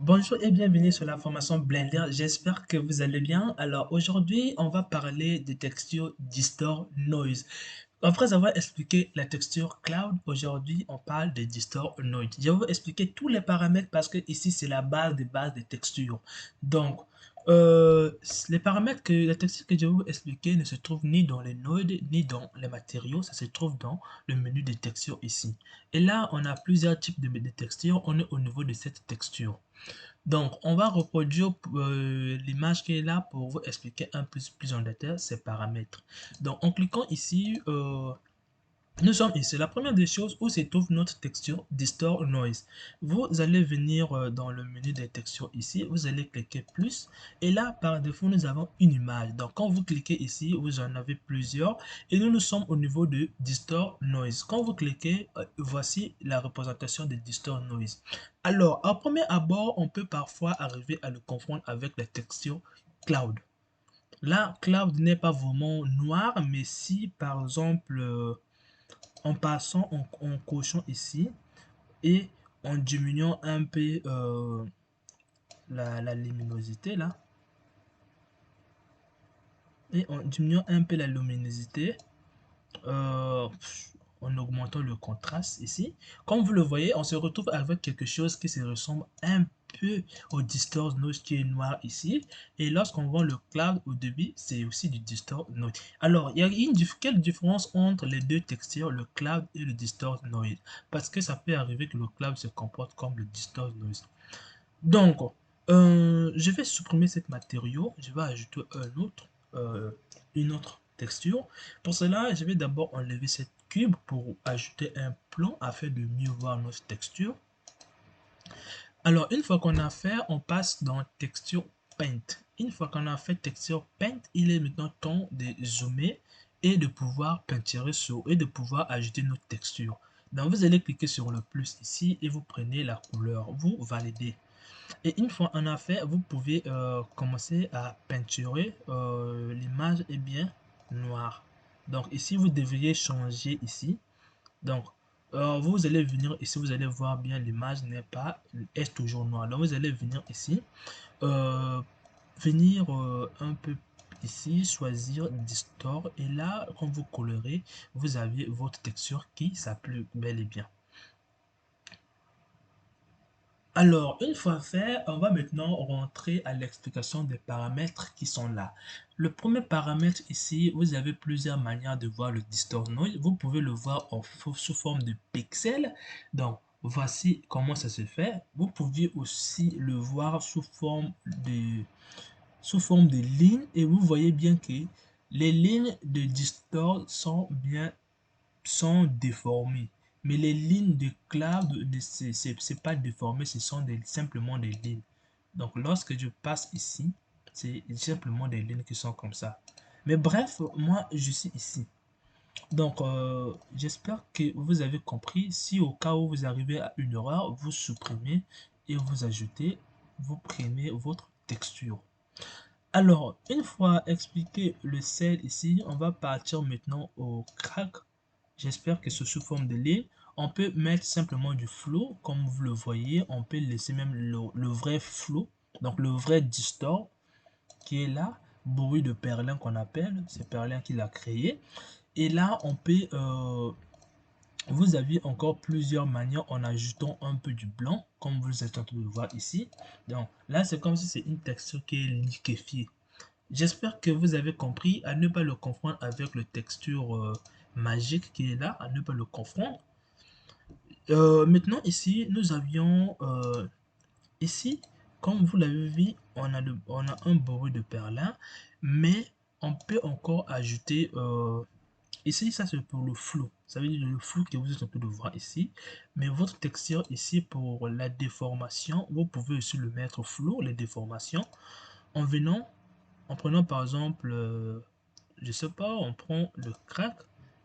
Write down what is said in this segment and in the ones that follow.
Bonjour et bienvenue sur la formation Blender. J'espère que vous allez bien. Alors aujourd'hui, on va parler des textures Distort Noise. Après avoir expliqué la texture Cloud, aujourd'hui on parle de Distort Noise. Je vais vous expliquer tous les paramètres parce que ici c'est la base des bases des textures. Donc, les paramètres que la texture que je vais vous expliquer ne se trouve ni dans les nodes ni dans les matériaux. Ça se trouve dans le menu des textures ici. Et là, on a plusieurs types de textures. On est au niveau de cette texture. Donc, on va reproduire l'image qui est là pour vous expliquer un peu plus en détail ces paramètres. Donc, en cliquant ici, nous sommes ici. La première des choses où se trouve notre texture Distort Noise. Vous allez venir dans le menu des textures ici. Vous allez cliquer plus. Et là, par défaut, nous avons une image. Donc, quand vous cliquez ici, vous en avez plusieurs. Et nous sommes au niveau de Distort Noise. Quand vous cliquez, voici la représentation de Distort Noise. Alors, à premier abord, on peut parfois arriver à le confondre avec la texture Cloud. Là, Cloud n'est pas vraiment noir, mais si par exemple en passant en cochant ici et en diminuant un peu la luminosité là et en diminuant un peu la luminosité euh, en augmentant le contraste ici, comme vous le voyez, on se retrouve avec quelque chose qui se ressemble un peu au Distort Noise qui est noir ici. Et lorsqu'on voit le cloud au début, c'est aussi du Distort Noise. Alors, il y a quelle différence entre les deux textures, le cloud et le Distort Noise? Parce que ça peut arriver que le cloud se comporte comme le Distort Noise. Donc, je vais supprimer cette matériau, je vais ajouter un autre, une autre texture. Pour cela, je vais d'abord enlever cette cube pour ajouter un plan afin de mieux voir notre texture. Alors, une fois qu'on a fait, on passe dans texture paint. Une fois qu'on a fait texture paint, il est maintenant temps de zoomer et de pouvoir peinturer sur et de pouvoir ajouter notre texture. Donc, vous allez cliquer sur le plus ici et vous prenez la couleur, vous validez. Et une fois en a fait, vous pouvez commencer à peinturer. L'image est bien noire. Donc ici, vous devriez changer ici. Donc, vous allez venir ici, vous allez voir bien l'image n'est pas, est toujours noire. Donc, vous allez venir ici, euh, venir un peu ici, choisir Distort. Et là, quand vous colorez, vous avez votre texture qui s'applique bel et bien. Alors, une fois fait, on va maintenant rentrer à l'explication des paramètres qui sont là. Le premier paramètre ici, vous avez plusieurs manières de voir le distort noise. Vous pouvez le voir sous forme de pixels. Donc, voici comment ça se fait. Vous pouvez aussi le voir sous forme de lignes et vous voyez bien que les lignes de distort sont déformées. Mais les lignes de cloud, c'est pas déformé, ce sont simplement des lignes. Donc lorsque je passe ici, c'est simplement des lignes qui sont comme ça. Mais bref, moi je suis ici. Donc j'espère que vous avez compris. Si au cas où vous arrivez à une erreur, vous supprimez et vous ajoutez, vous prenez votre texture. Alors, une fois expliqué le sel ici, on va partir maintenant au crack. J'espère que c'est sous forme de ligne. On peut mettre simplement du flow, comme vous le voyez. On peut laisser même le vrai flow, donc le vrai distort qui est là. Bruit de Perlin qu'on appelle. C'est Perlin qui l'a créé. Et là, on peut... vous avez encore plusieurs manières en ajoutant un peu du blanc, comme vous êtes en train de le voir ici. Donc là, c'est comme si c'est une texture qui est liquéfiée. J'espère que vous avez compris à ne pas le confondre avec le texture magique qui est là, à ne pas le confondre. Maintenant ici, nous avions ici, comme vous l'avez vu, on a un bruit de perlin, mais on peut encore ajouter ici, ça c'est pour le flou. Ça veut dire le flou que vous êtes en train de voir ici. Mais votre texture ici pour la déformation, vous pouvez aussi le mettre flou, les déformations, en venant, en prenant par exemple je sais pas, on prend le crack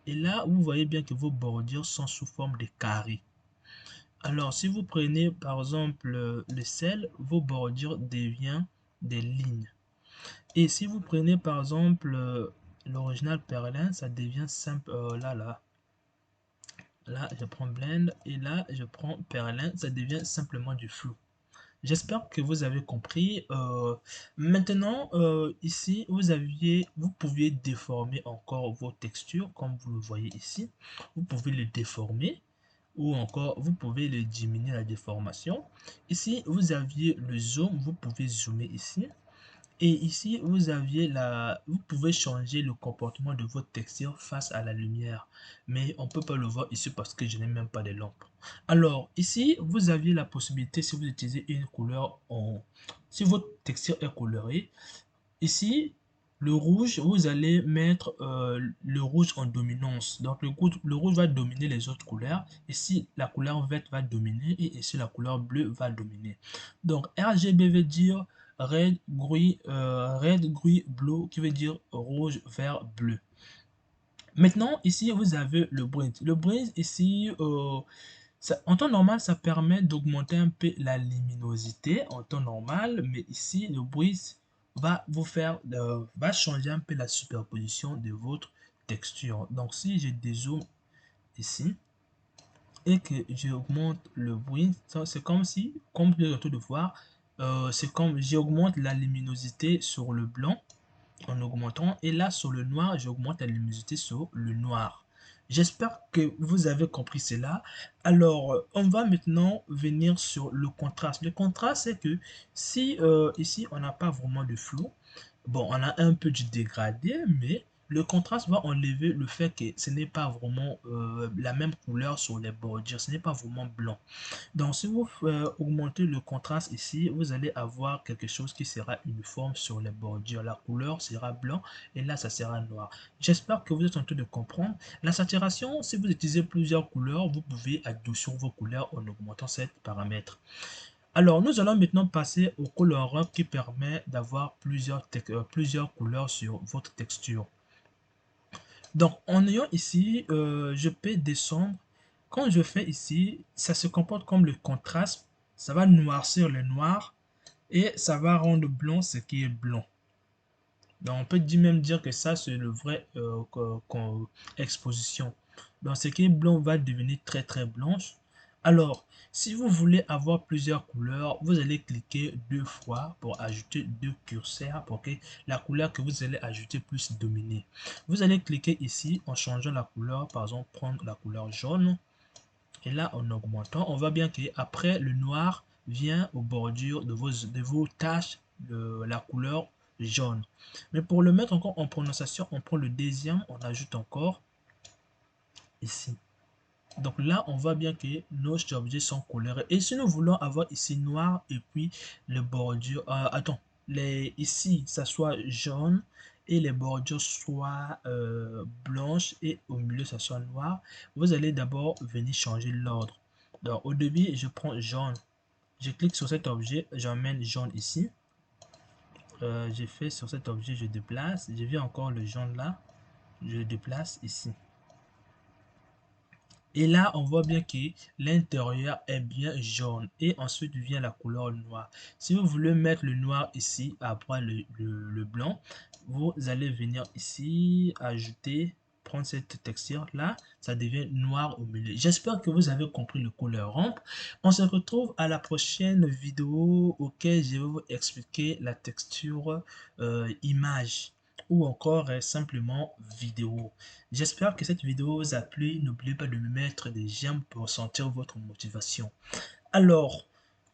et là vous voyez bien que vos bordures sont sous forme de carrés. Alors si vous prenez par exemple le sel, vos bordures deviennent des lignes. Et si vous prenez par exemple l'original perlin, ça devient simple. Là je prends blend et là je prends perlin, ça devient simplement du flou. J'espère que vous avez compris. Maintenant, ici, vous pouviez déformer encore vos textures, comme vous le voyez ici. Vous pouvez le déformer ou encore vous pouvez le diminuer la déformation. Ici, vous aviez le zoom, vous pouvez zoomer ici. Et ici, vous pouvez changer le comportement de votre texture face à la lumière. Mais on ne peut pas le voir ici parce que je n'ai même pas de lampe. Alors, ici, vous aviez la possibilité, si vous utilisez une couleur si votre texture est colorée, ici, le rouge, vous allez mettre le rouge en dominance. Donc, le rouge va dominer les autres couleurs. Ici, la couleur verte va dominer et ici, la couleur bleue va dominer. Donc, RGB veut dire red, gris, blue, qui veut dire rouge, vert, bleu. Maintenant, ici, vous avez le bridge. Le bridge, ici, en temps normal, ça permet d'augmenter un peu la luminosité en temps normal, mais ici, le bridge va changer un peu la superposition de votre texture. Donc, si je dézoome ici et que j'augmente le bridge, c'est comme si, comme vous êtes de voir, c'est comme j'augmente la luminosité sur le blanc en augmentant et là sur le noir j'augmente la luminosité sur le noir. J'espère que vous avez compris cela. Alors on va maintenant venir sur le contraste. Le contraste, c'est que si ici on n'a pas vraiment de flou, bon, on a un peu du dégradé, mais le contraste va enlever le fait que ce n'est pas vraiment la même couleur sur les bordures, ce n'est pas vraiment blanc. Donc, si vous augmentez le contraste ici, vous allez avoir quelque chose qui sera uniforme sur les bordures. La couleur sera blanc et là, ça sera noir. J'espère que vous êtes en train de comprendre. La saturation, si vous utilisez plusieurs couleurs, vous pouvez adoucir vos couleurs en augmentant ces paramètres. Alors, nous allons maintenant passer au colorant qui permet d'avoir plusieurs couleurs sur votre texture. Donc, en ayant ici, je peux descendre. Quand je fais ici, ça se comporte comme le contraste. Ça va noircir le noir et ça va rendre blanc ce qui est blanc. Donc, on peut même dire que ça, c'est le vrai exposition. Donc, ce qui est blanc va devenir très très blanche. Alors, si vous voulez avoir plusieurs couleurs, vous allez cliquer deux fois pour ajouter deux curseurs pour que la couleur que vous allez ajouter puisse dominer. Vous allez cliquer ici en changeant la couleur, par exemple prendre la couleur jaune. Et là, en augmentant, on voit bien qu'après le noir vient aux bordures de vos taches la couleur jaune. Mais pour le mettre encore en prononciation, on prend le deuxième, on ajoute encore ici. Donc là, on voit bien que nos objets sont colorés. Et si nous voulons avoir ici noir et puis les bordures, ici, ça soit jaune et les bordures soient blanches et au milieu, ça soit noir, vous allez d'abord venir changer l'ordre. Donc au début, je prends jaune. Je clique sur cet objet, j'emmène jaune ici. Je fais sur cet objet, je déplace. Je viens encore le jaune là, je déplace ici. Et là, on voit bien que l'intérieur est bien jaune. Et ensuite vient la couleur noire. Si vous voulez mettre le noir ici, après le blanc, vous allez venir ici, ajouter, prendre cette texture là, ça devient noir au milieu. J'espère que vous avez compris le couleur rampe. On se retrouve à la prochaine vidéo auquel je vais vous expliquer la texture image ou encore simplement vidéo. J'espère que cette vidéo vous a plu. N'oubliez pas de me mettre des j'aime pour sentir votre motivation. Alors,